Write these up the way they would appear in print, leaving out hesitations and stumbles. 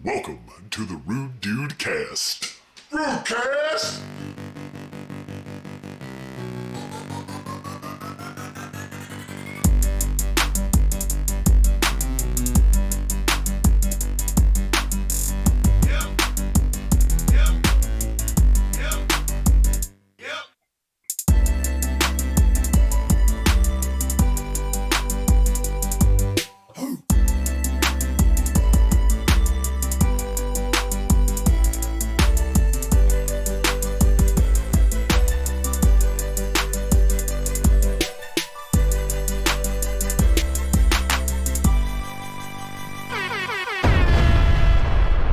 Welcome to the Rude Dude Cast. Rude Cast!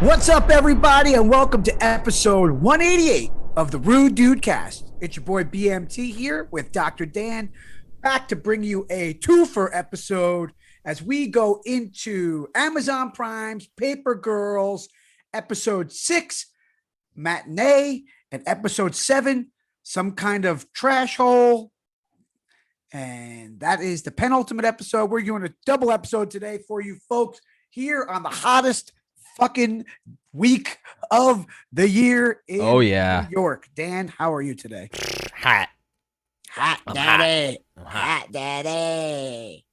What's up, everybody, and welcome to episode 188 of the Rude Dude Cast. It's your boy BMT here with Dr. Dan, back to bring you a twofer episode as we go into Amazon Prime's Paper Girls, episode 6, Matinee, and episode 7, Some Kind of Trash Hole. And that is the penultimate episode. We're doing a double episode today for you folks here on the hottest fucking week of the year in Oh, yeah. New York. Dan, how are you today? Hot. Hot I'm daddy. I'm Hot daddy.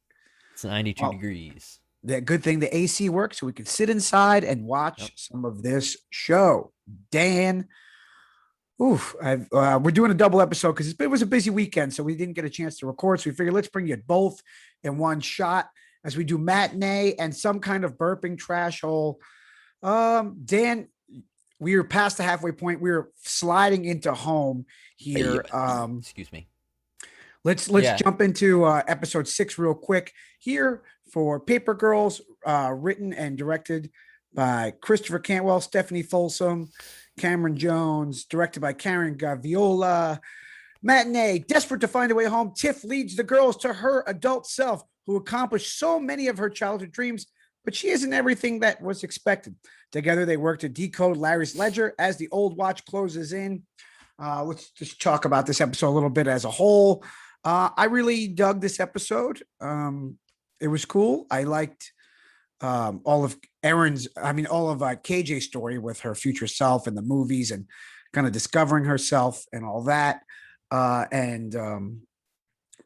It's 92 Well, degrees. The good thing the AC works so we can sit inside and watch some of this show. Dan, we're doing a double episode because it was a busy weekend, so we didn't get a chance to record. So we figured let's bring you both in one shot as we do Matinee and Some Kind of Burping Trash Hole. Dan, we are past the halfway point. We're sliding into home here. Excuse me. Let's Yeah. jump into episode 6 real quick here for Paper Girls, written and directed by Christopher Cantwell, Stephanie Folsom, Cameron Jones, directed by Karen Gaviola. Matinee, desperate to find a way home, Tiff leads the girls to her adult self, who accomplished so many of her childhood dreams, but she isn't everything that was expected. Together, they work to decode Larry's ledger as the old watch closes in. Let's just talk about this episode a little bit as a whole. I really dug this episode. It was cool. I liked all of KJ's story with her future self in the movies and kind of discovering herself and all that.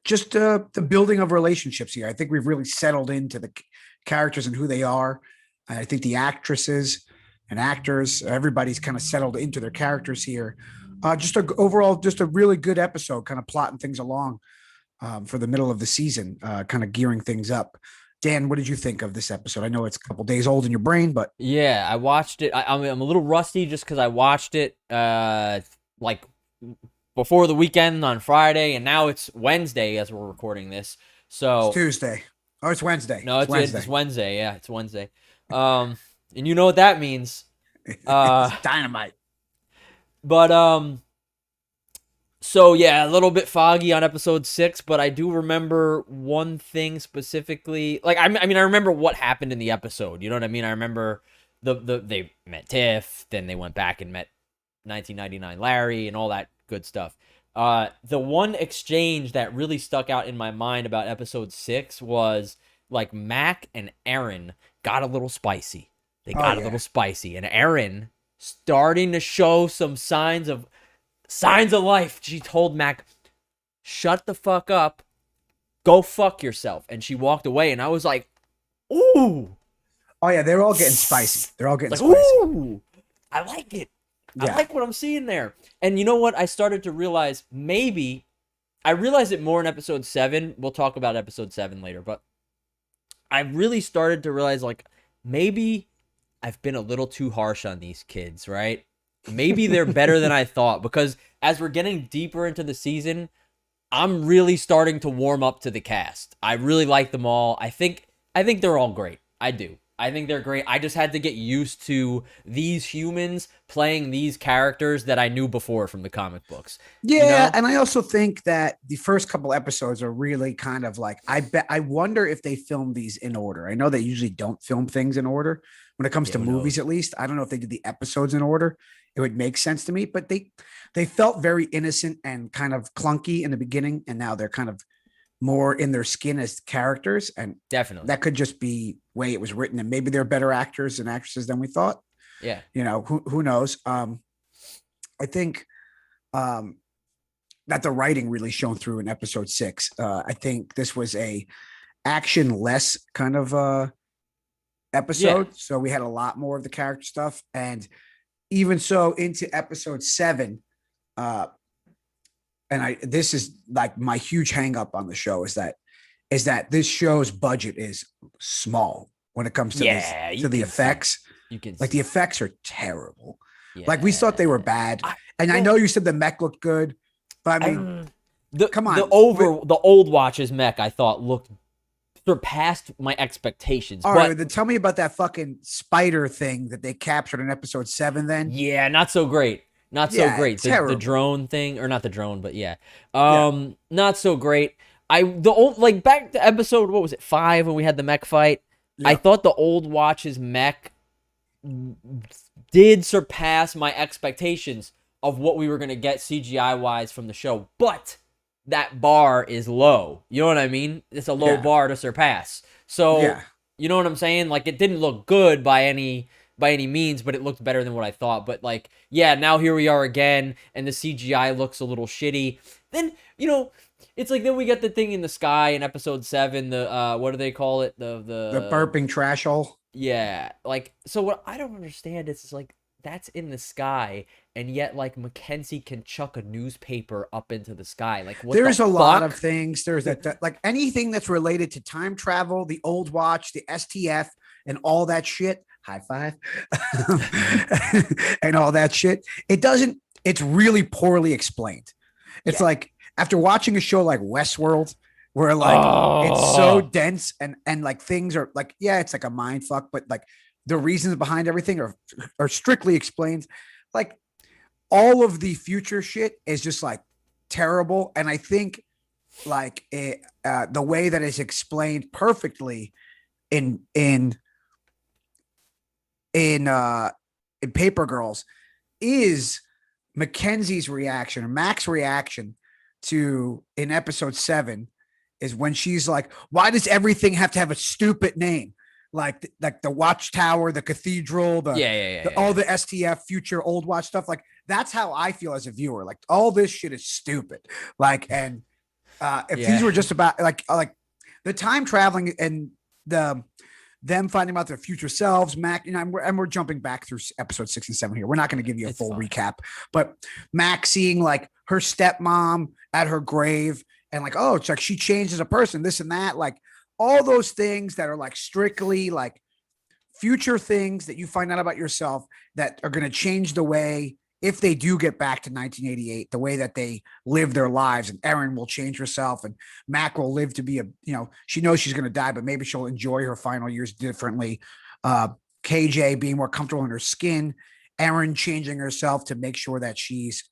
Just the building of relationships here. I think we've really settled into the characters and who they are. I think the actresses and actors, everybody's kind of settled into their characters here. Just a really good episode, kind of plotting things along for the middle of the season, kind of gearing things up. Dan, what did you think of this episode? I know it's a couple days old in your brain, but Yeah, I watched it. I'm a little rusty just because I watched it like before the weekend on Friday, and now it's Wednesday as we're recording this. So it's Tuesday. Oh, it's Wednesday. No, it's Wednesday. It's Wednesday. Yeah, it's Wednesday. And you know what that means. It's dynamite. But so yeah, a little bit foggy on episode 6, but I do remember one thing specifically. Like I mean, I remember what happened in the episode. You know what I mean? I remember they met Tiff, then they went back and met 1999 Larry and all that good stuff. The one exchange that really stuck out in my mind about episode 6 was like Mac and Erin got a little spicy. They got a little spicy, and Erin starting to show some signs of life. She told Mac, "Shut the fuck up, go fuck yourself," and she walked away. And I was like, "Ooh." Oh yeah, they're all getting spicy. They're all getting Like, spicy. ooh, I like it. Yeah. I like what I'm seeing there. And you know what? I started to realize I realized it more in episode 7. We'll talk about episode 7 later, but I really started to realize like maybe I've been a little too harsh on these kids, right? Maybe they're better than I thought, because as we're getting deeper into the season, I'm really starting to warm up to the cast. I really like them all. I think they're all great. I do. I think they're great. I just had to get used to these humans playing these characters that I knew before from the comic books. Yeah, You know? and I also think that the first couple episodes are really kind of like I wonder if they filmed these in order. I know they usually don't film things in order when it comes to who movies, knows? at least. I don't know if they did the episodes in order. It would make sense to me, but they felt very innocent and kind of clunky in the beginning, and now they're kind of more in their skin as characters, and Definitely. that could just be way it was written, and maybe they're better actors and actresses than we thought. Yeah. Who knows? I think um, that the writing really shone through in episode 6. I think this was a action less kind of episode, so we had a lot more of the character stuff, and even so into episode 7. And this is like my huge hang up on the show is that this show's budget is small when it comes to the effects. You can like the effects are terrible. Yeah. Like we thought they were bad. I know you said the mech looked good, but I mean, come on. The old Watch's mech I thought surpassed my expectations. All right, then tell me about that fucking spider thing that they captured in episode 7 then. Yeah, not so great. Not so great. The drone thing, or not the drone, but not so great. Back to episode, what was it, 5 when we had the mech fight? Yeah. I thought the old Watch's mech did surpass my expectations of what we were going to get CGI wise from the show, but that bar is low. You know what I mean? It's a low bar to surpass. So, you know what I'm saying? Like, it didn't look good by any means, but it looked better than what I thought. But like, now here we are again, and the CGI looks a little shitty. Then, it's like, then we get the thing in the sky in episode 7, the what do they call it? The burping trash hole. Yeah. Like, so what I don't understand is like, that's in the sky, and yet like Mackenzie can chuck a newspaper up into the sky. Like, there's a lot of things. There's that like anything that's related to time travel, the old watch, the STF, and all that shit. High five. And all that shit. It's really poorly explained. It's like after watching a show like Westworld, where like it's so dense and like things are like, it's like a mind fuck, but like the reasons behind everything are strictly explained. Like all of the future shit is just like terrible. And I think like the way that is explained perfectly in Paper Girls is Mackenzie's reaction or Mac's reaction to in episode 7 is when she's like, why does everything have to have a stupid name? Like the watchtower, the cathedral, all the STF future old watch stuff. Like that's how I feel as a viewer. Like all this shit is stupid. Like, and if these were just about like the time traveling and them finding out their future selves, Mac, and we're jumping back through episode 6 and 7 here. We're not going to give you a full recap, but Mac seeing like her stepmom at her grave and like, oh, it's like she changed as a person, this and that, like all those things that are like strictly like future things that you find out about yourself that are going to change the way, if they do get back to 1988, the way that they live their lives. And Erin will change herself and Mac will live to be she knows she's going to die, but maybe she'll enjoy her final years differently. KJ being more comfortable in her skin, Erin changing herself to make sure that she's,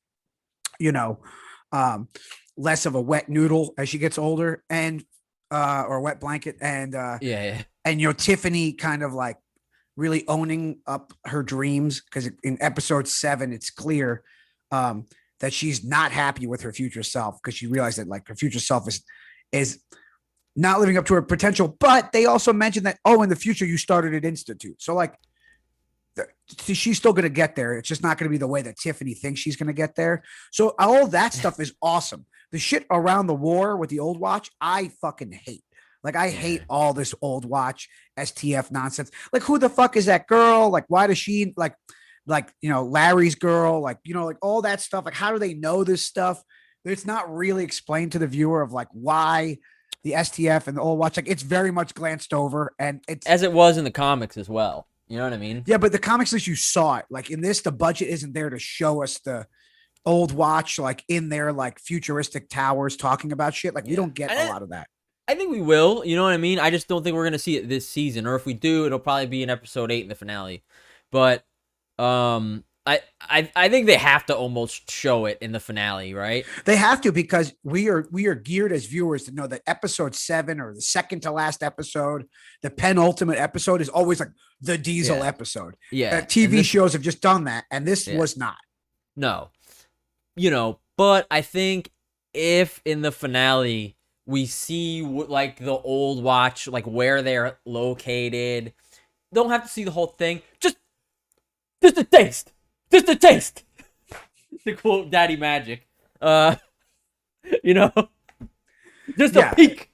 less of a wet noodle as she gets older and, or a wet blanket. And, and, Tiffany kind of like really owning up her dreams, because in episode 7 it's clear that she's not happy with her future self, because she realized that like her future self is not living up to her potential. But they also mentioned that in the future you started at Institute, so like she's still going to get there. It's just not going to be the way that Tiffany thinks she's going to get there. So all that stuff is awesome. The shit around the war with the old watch I fucking hate. Like, I hate all this old watch STF nonsense. Like, who the fuck is that girl? Like, why does she like, Larry's girl, like, like all that stuff. Like, how do they know this stuff? It's not really explained to the viewer of like why the STF and the old watch, like it's very much glanced over, and it's as it was in the comics as well. You know what I mean? Yeah. But the comics, you saw it. Like in this, the budget isn't there to show us the old watch, like in their like futuristic towers talking about shit. Like we don't get a lot of that. I think we will, you know what I mean? I just don't think we're going to see it this season, or if we do, it'll probably be in episode 8 in the finale. But I think they have to almost show it in the finale, right? They have to, because we are geared as viewers to know that episode 7, or the second to last episode, the penultimate episode, is always like the Diesel episode. Yeah. TV shows have just done that, and this was not. No. But I think if in the finale We see like the old watch, like where they're located. Don't have to see the whole thing. Just a taste. Just a taste. To quote Daddy Magic. You know, just a peek.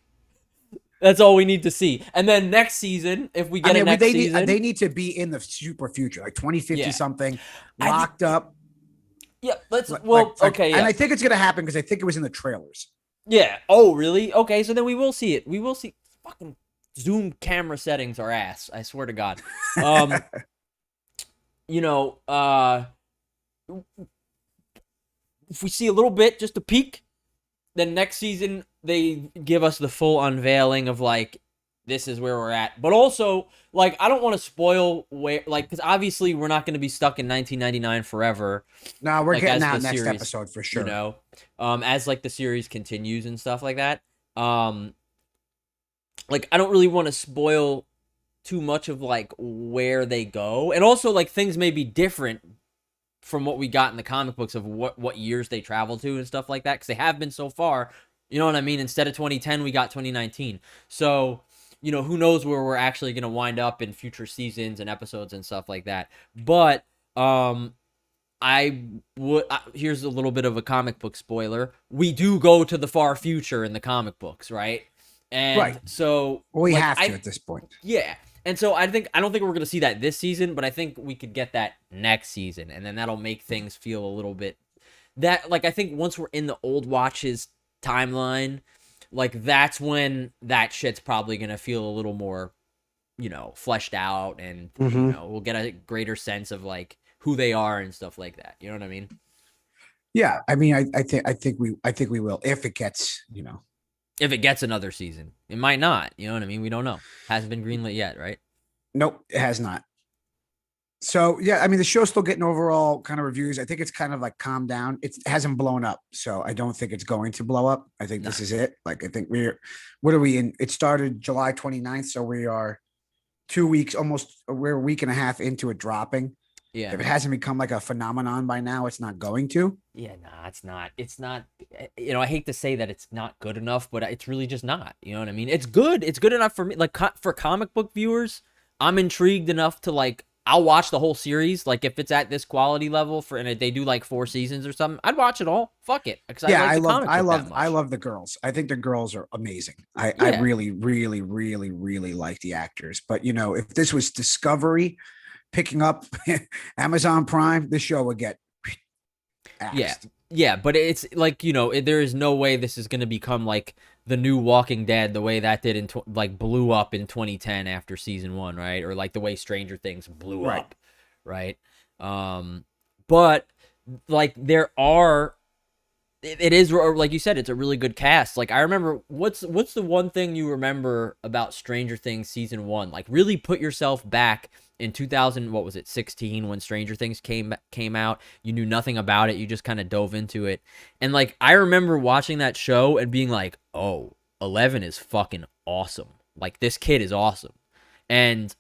That's all we need to see. And then next season, if we get it next season, they need to be in the super future, like 2050 Yeah. something, locked up. yeah, let's. Like- Well, like- okay, yeah. And I think it's gonna happen because I think it was in the trailers. Yeah. Oh, really? Okay, so then we will see it. We will see. Fucking Zoom camera settings are ass. I swear to God. You know, if we see a little bit, just a peek, then next season they give us the full unveiling of like, this is where we're at. But also, like, I don't want to spoil where, like, because obviously we're not going to be stuck in 1999 forever. No, we're Like, getting as out the next series, episode for sure. You know, as like the series continues and stuff like that. Like, I don't really want to spoil too much of like where they go, and also like things may be different from what we got in the comic books of what years they travel to and stuff like that, because they have been so far. You know what I mean? Instead of 2010, we got 2019. So, you know, who knows where we're actually going to wind up in future seasons and episodes and stuff like that. But here's a little bit of a comic book spoiler. We do go to the far future in the comic books, right? And Right. so We like, have to at this point. yeah. And so I don't think we're going to see that this season, but I think we could get that next season, and then that'll make things feel a little bit that, like, I think once we're in the old watches timeline, like, that's when that shit's probably going to feel a little more, you know, fleshed out, and you know, we'll get a greater sense of like who they are and stuff like that. You know what I mean? Yeah, I mean, I think we will, if it gets, you know. If it gets another season, it might not. You know what I mean? We don't know. Hasn't been greenlit yet, right? Nope, it has not. So yeah, I mean, the show's still getting overall kind of reviews. I think it's kind of like calmed down. It hasn't blown up, so I don't think it's going to blow up. I think this is it. Like, I think what are we in? It started July 29th, so we are 2 weeks, we're a week and a half into it dropping. Yeah. If it hasn't become like a phenomenon by now, it's not going to. Yeah, nah, it's not. It's not. You know, I hate to say that it's not good enough, but it's really just not. You know what I mean? It's good. It's good enough for me. Like, for comic book viewers, I'm intrigued enough to like. I'll watch the whole series. Like, if it's at this quality level and they do like 4 seasons or something, I'd watch it all. Fuck it. Yeah, I love the girls. I think the girls are amazing. I really, really, really, really like the actors. But you know, if this was Discovery picking up Amazon Prime, this show would get axed. Yeah, but it's like, you know, there is no way this is going to become like the new Walking Dead, the way that did like blew up in 2010 after season 1, right? Or like the way Stranger Things blew up, right? But like there are, it is, like you said, it's a really good cast. Like, I remember, what's the one thing you remember about Stranger Things season 1? Like, really put yourself back in 2000, what was it, 16, when Stranger Things came out. You knew nothing about it. You just kind of dove into it. And like, I remember watching that show and being like, oh, 11 is fucking awesome. Like, this kid is awesome. And,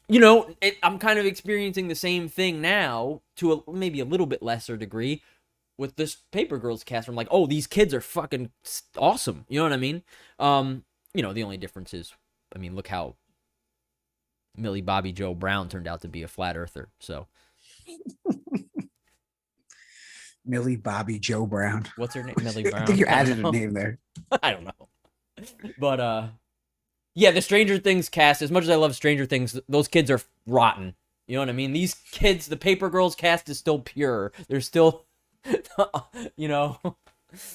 you know, I'm kind of experiencing the same thing now to maybe a little bit lesser degree with this Paper Girls cast. I'm like, oh, these kids are fucking awesome. You know what I mean? You know, the only difference is, I mean, look how Millie Bobby Joe Brown turned out to be a flat earther. So Millie Bobby Joe Brown. What's her name? Millie Brown. I think you added a name there. I don't know. But yeah, the Stranger Things cast, as much as I love Stranger Things, those kids are rotten. You know what I mean? These kids, the Paper Girls cast is still pure. They're still you know,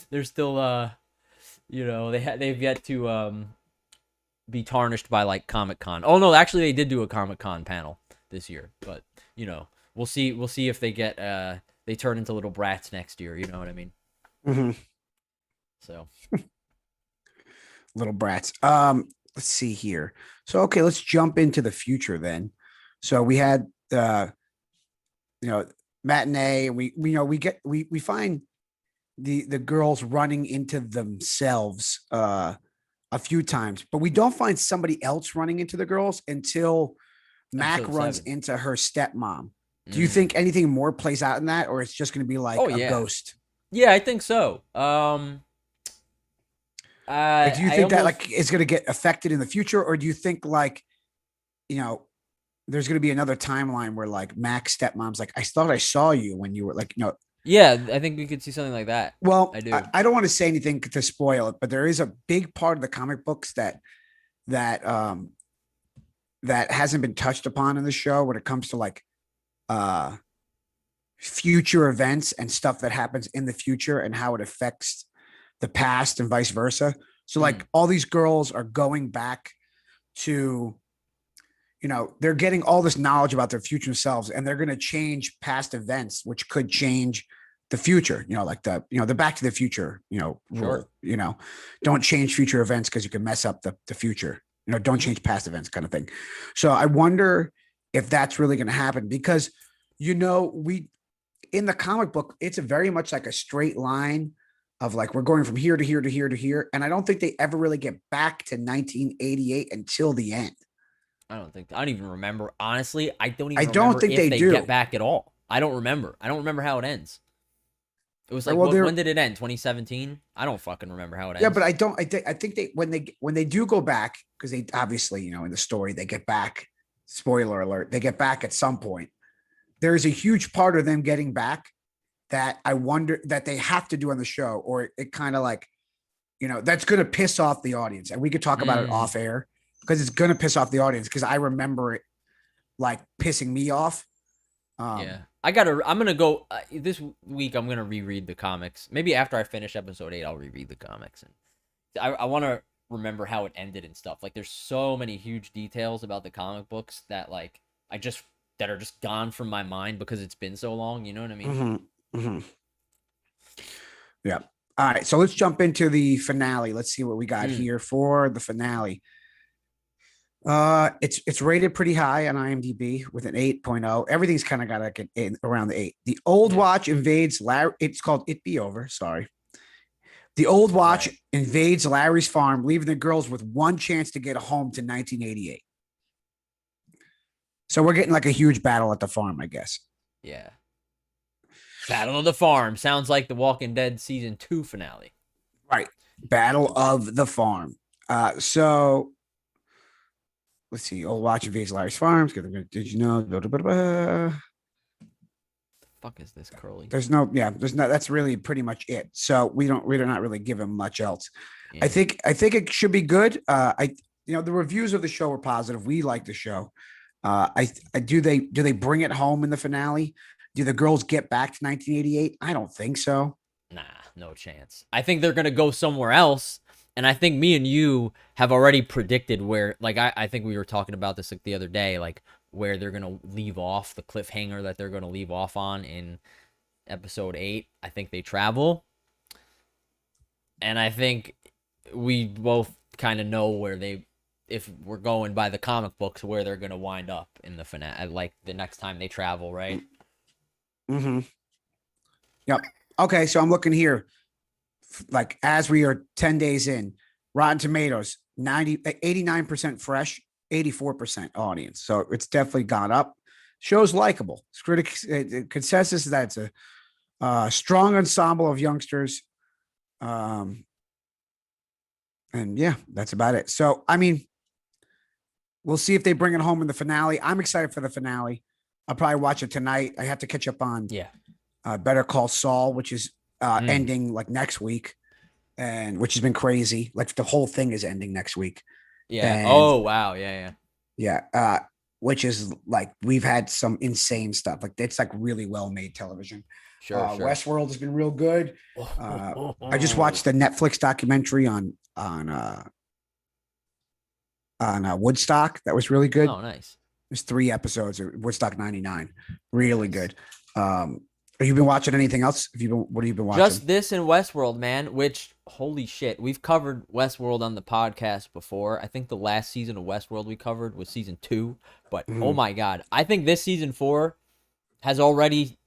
they're still you know, they've yet to be tarnished by like Comic-Con. Oh no, actually they did do a Comic-Con panel this year, but you know, we'll see if they get they turn into little brats next year, you know what I mean? So little brats. Let's see here. So okay, let's jump into the future then. So we had you know, matinee. We find the girls running into themselves a few times, but we don't find somebody else running into the girls until Mac Episode runs 7. into her stepmom. Do you think anything more plays out in that, or it's just going to be like a ghost? Yeah, I think so. Like, do you I think that almost like is going to get affected in the future, or do you think like, you know, there's going to be another timeline where like Mac's stepmom's like, I thought I saw you when you were like, yeah, I think we could see something like that. well, I I, do. I don't want to say anything to spoil it, but there is a big part of the comic books that that hasn't been touched upon in the show when it comes to like uh future events and stuff that happens in the future and how it affects the past and vice versa. So like all these girls are going back to, they're getting all this knowledge about their future selves, and they're going to change past events, which could change the future, like the Back to the Future, Sure. rule, don't change future events because you can mess up the future, don't change past events kind of thing. So I wonder if that's really going to happen because, we, in the comic book, it's a very much like a straight line of like, we're going from here to here to here to here. And I don't think they ever really get back to 1988 until the end. I don't even remember. Honestly, I don't I even don't remember think if they they do. get back at all. I don't remember. I don't remember how it ends. It was like, Well, when did it end? 2017? I don't fucking remember how it ends. yeah, but I think they when they do go back, because they obviously, in the story they get back. Spoiler alert, they get back at some point. There is a huge part of them getting back that I wonder that they have to do on the show, or it kind of like, that's going to piss off the audience. And we could talk about it off air because it's going to piss off the audience because I remember it like pissing me off. Yeah. I'm going to go this week. I'm going to reread the comics. Maybe after I finish episode 8, I'll reread the comics. And I want to remember how it ended and stuff. Like, there's so many huge details about the comic books that like, that are just gone from my mind because it's been so long. You know what I mean? Yeah. All right. So let's jump into the finale. Let's see what we got here for the finale. It's rated pretty high on IMDb with an 8.0. Everything's kind of got like around the 8. The Old Watch invades Larry. It's called It Be Over. Sorry. The Old Watch invades Larry's farm, leaving the girls with one chance to get home to 1988. So we're getting like a huge battle at the farm, I guess. Yeah. Battle of the Farm sounds like the Walking Dead season 2 finale. Right. Battle of the Farm. So let's see. Old Watch invades Larry's farms. Did you know? The fuck is this, Curly? There's no. That's really pretty much it. So we're not really given much else. Yeah. I think it should be good. The reviews of the show are positive. We like the show. Do they bring it home in the finale? Do the girls get back to 1988? I don't think so. Nah, no chance. I think they're gonna go somewhere else. And I think me and you have already predicted where, like, I think we were talking about this like the other day, like where they're going to leave off, the cliffhanger that they're going to leave off on in episode 8. I think they travel. And I think we both kind of know if we're going by the comic books, where they're going to wind up in the finale, like the next time they travel, right? Mm-hmm. Yep. Okay, so I'm looking here. Like, as we are 10 days in, Rotten Tomatoes 89% fresh, 84% audience. So it's definitely gone up. Show's likable. Critics consensus that it's a strong ensemble of youngsters. And yeah, that's about it. So I mean, we'll see if they bring it home in the finale. I'm excited for the finale. I'll probably watch it tonight. I have to catch up on Better Call Saul, which is ending like next week, and which has been crazy. Like the whole thing is ending next week. Yeah. And, oh wow. Yeah. Which is like, we've had some insane stuff. Like, it's like really well made television. Sure. Westworld has been real good. I just watched the Netflix documentary on Woodstock. That was really good. Oh, nice. There's 3 episodes of Woodstock 99. Really good. Have you been watching anything else? What have you been watching? Just this and Westworld, man, which, holy shit, we've covered Westworld on the podcast before. I think the last season of Westworld we covered was season 2, but oh my God. I think this season 4 has already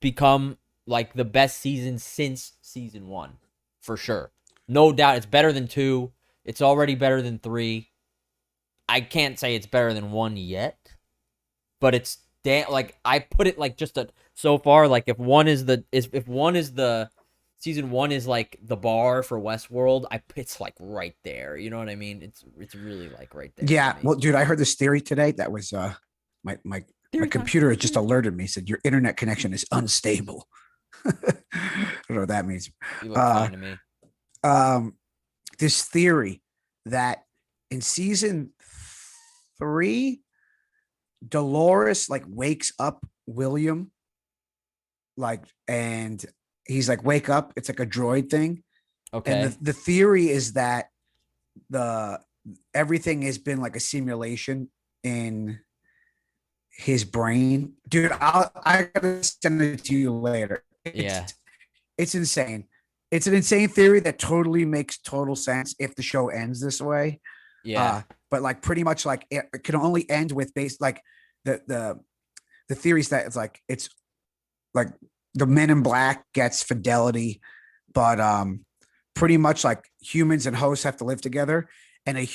become like the best season since season 1, for sure. No doubt. It's better than 2. It's already better than 3. I can't say it's better than 1 yet, but it's like, I put it like so far, like if one is the season 1 is like the bar for Westworld, it's like right there. You know what I mean? It's really like right there. Yeah. for me. Well, dude, I heard this theory today. That was my Theory time. computer has just alerted me. Said your internet connection is unstable. I don't know what that means. You look fine to me. This theory that in season 3, Dolores like wakes up William, like, and he's like, wake up. It's like a droid thing. Okay. And the theory is that everything has been like a simulation in his brain. Dude, I gotta send it to you later. Yeah. It's insane. It's an insane theory that totally makes total sense if the show ends this way. Yeah. But like pretty much like it can only end with like the theories that it's like the Men in Black gets fidelity, but pretty much like humans and hosts have to live together, and a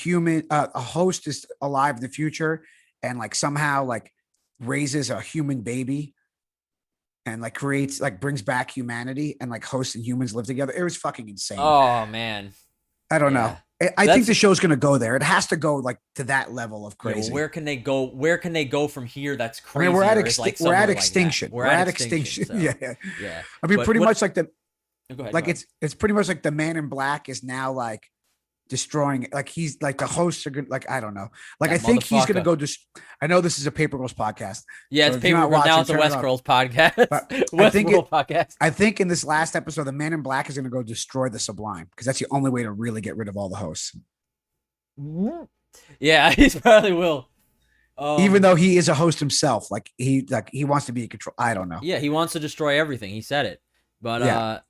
host is alive in the future and like somehow like raises a human baby and like creates like brings back humanity, and like hosts and humans live together. It was fucking insane. Oh man. I don't Yeah. know. I think the show's gonna go there. It has to go like to that level of Yeah, well, crazy. where can they go? Where can they go from here? That's I crazy. mean, we're at Like extinction. We're at extinction. so, Yeah. Yeah. I mean, But pretty what- much like Go ahead, like go ahead. it's pretty much like the Man in Black is now like destroying it. Like he's like the hosts are gonna like I don't know. Like That I think he's gonna motherfucker. go just. I know this is a Paper Girls podcast. Yeah, so it's if you're paper. not Now watching, it's a turn it West off. Girls podcast. But I West think World podcast. I think in this last episode, the Man in Black is gonna go destroy the Sublime because that's the only way to really get rid of all the hosts. Yeah, he probably will. Even though he is a host himself, like he wants to be in control. I don't know. Yeah, he wants to destroy everything. He said it. But Yeah.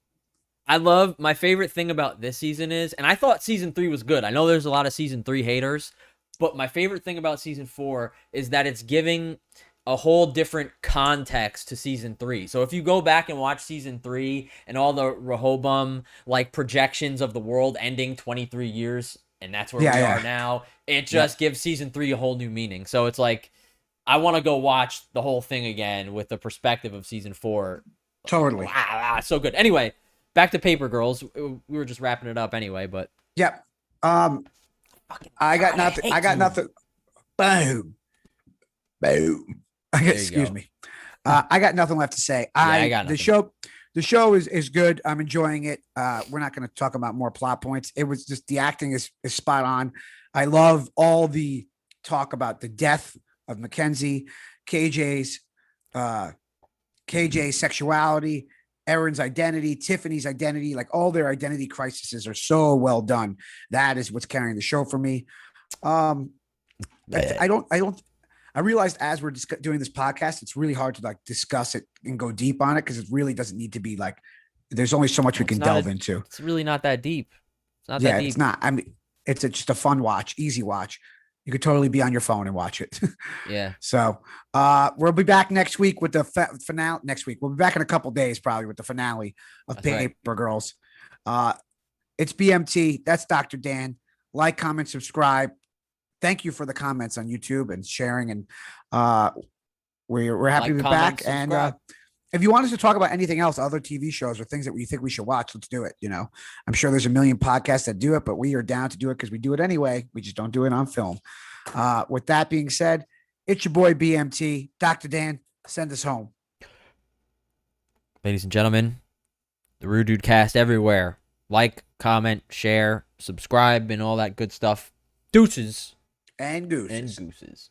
I love my favorite thing about this season is, and I thought season 3 was good. I know there's a lot of season 3 haters, but my favorite thing about season 4 is that it's giving a whole different context to season 3. So if you go back and watch season 3 and all the Rehoboam like projections of the world ending 23 years, and that's where we are now, it just gives season 3 a whole new meaning. So it's like, I want to go watch the whole thing again with the perspective of season 4. Totally. Wow, so good. Anyway, back to Paper Girls. We were just wrapping it up anyway, but Yep. I got nothing. hate I got you. nothing. Boom. Boom. Excuse go. me. I got nothing left to say. I got the nothing. show is good. I'm enjoying it. We're not going to talk about more plot points. It was just the acting is spot on. I love all the talk about the death of Mackenzie, KJ's sexuality, Erin's identity, Tiffany's identity, like all their identity crises are so well done. That is what's carrying the show for me. I realized as we're doing this podcast, it's really hard to like discuss it and go deep on it because it really doesn't need to be like. There's only so much we It's can not delve a- into. it's really not that deep. It's not Yeah, that deep. it's not. I mean, it's just a fun watch, easy watch. You could totally be on your phone and watch it. Yeah. So we'll be back next week with the finale. Next week we'll be back in a couple days probably with the finale of That's right. Paper Girls. It's BMT. That's Dr. Dan. Like, comment, subscribe. Thank you for the comments on YouTube and sharing. And we're happy Like, to be comment, back. And subscribe. if you want us to talk about anything else, other TV shows or things that we think we should watch, let's do it. You know, I'm sure there's a million podcasts that do it, but we are down to do it because we do it anyway. We just don't do it on film. With that being said, it's your boy BMT. Dr. Dan, send us home. Ladies and gentlemen, the Rude Dude Cast everywhere. Like, comment, share, subscribe, and all that good stuff. Deuces And and gooses. gooses.